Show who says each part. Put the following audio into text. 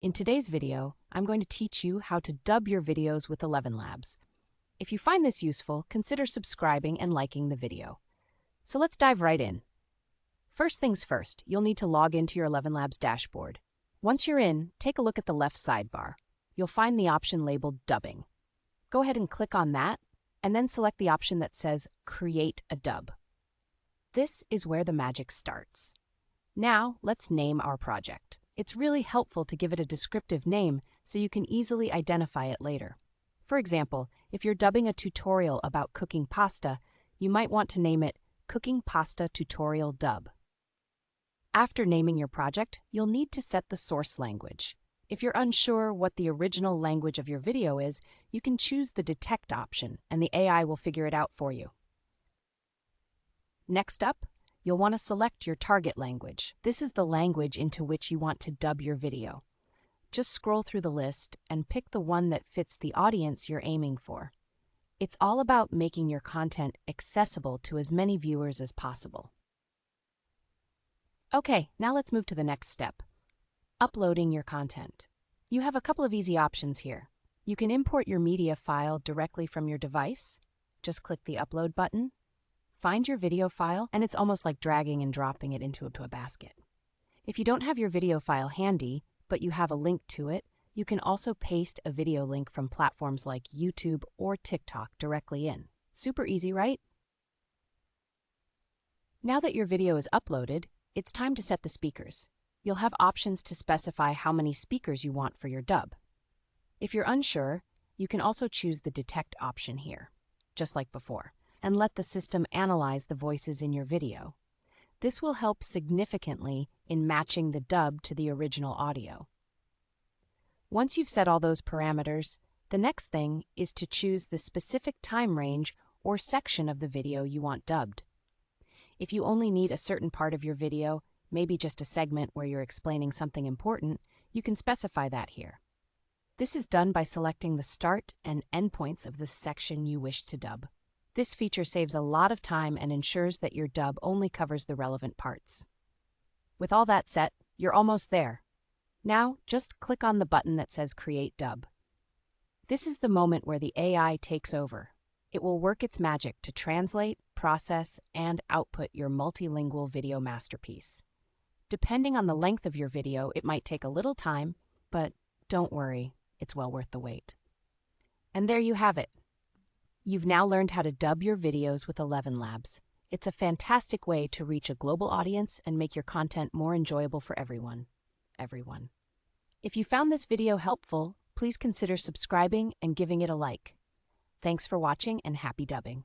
Speaker 1: In today's video, I'm going to teach you how to dub your videos with ElevenLabs. If you find this useful, consider subscribing and liking the video. So let's dive right in. First things first, you'll need to log into your ElevenLabs dashboard. Once you're in, take a look at the left sidebar. You'll find the option labeled Dubbing. Go ahead and click on that, and then select the option that says Create a Dub. This is where the magic starts. Now, let's name our project. It's really helpful to give it a descriptive name so you can easily identify it later. For example, if you're dubbing a tutorial about cooking pasta, you might want to name it Cooking Pasta Tutorial Dub. After naming your project, you'll need to set the source language. If you're unsure what the original language of your video is, you can choose the Detect option, and the AI will figure it out for you. Next up, you'll want to select your target language. This is the language into which you want to dub your video. Just scroll through the list and pick the one that fits the audience you're aiming for. It's all about making your content accessible to as many viewers as possible. Okay, now let's move to the next step. Uploading your content. You have a couple of easy options here. You can import your media file directly from your device. Just click the Upload button. Find your video file, and it's almost like dragging and dropping it into a basket. If you don't have your video file handy, but you have a link to it, you can also paste a video link from platforms like YouTube or TikTok directly in. Super easy, right? Now that your video is uploaded, it's time to set the speakers. You'll have options to specify how many speakers you want for your dub. If you're unsure, you can also choose the Detect option here, just like before, and let the system analyze the voices in your video. This will help significantly in matching the dub to the original audio. Once you've set all those parameters, the next thing is to choose the specific time range or section of the video you want dubbed. If you only need a certain part of your video, maybe just a segment where you're explaining something important, you can specify that here. This is done by selecting the start and end points of the section you wish to dub. This feature saves a lot of time and ensures that your dub only covers the relevant parts. With all that set, you're almost there. Now, just click on the button that says Create Dub. This is the moment where the AI takes over. It will work its magic to translate, process, and output your multilingual video masterpiece. Depending on the length of your video, it might take a little time, but don't worry, it's well worth the wait. And there you have it. You've now learned how to dub your videos with ElevenLabs. It's a fantastic way to reach a global audience and make your content more enjoyable for everyone. If you found this video helpful, please consider subscribing and giving it a like. Thanks for watching and happy dubbing.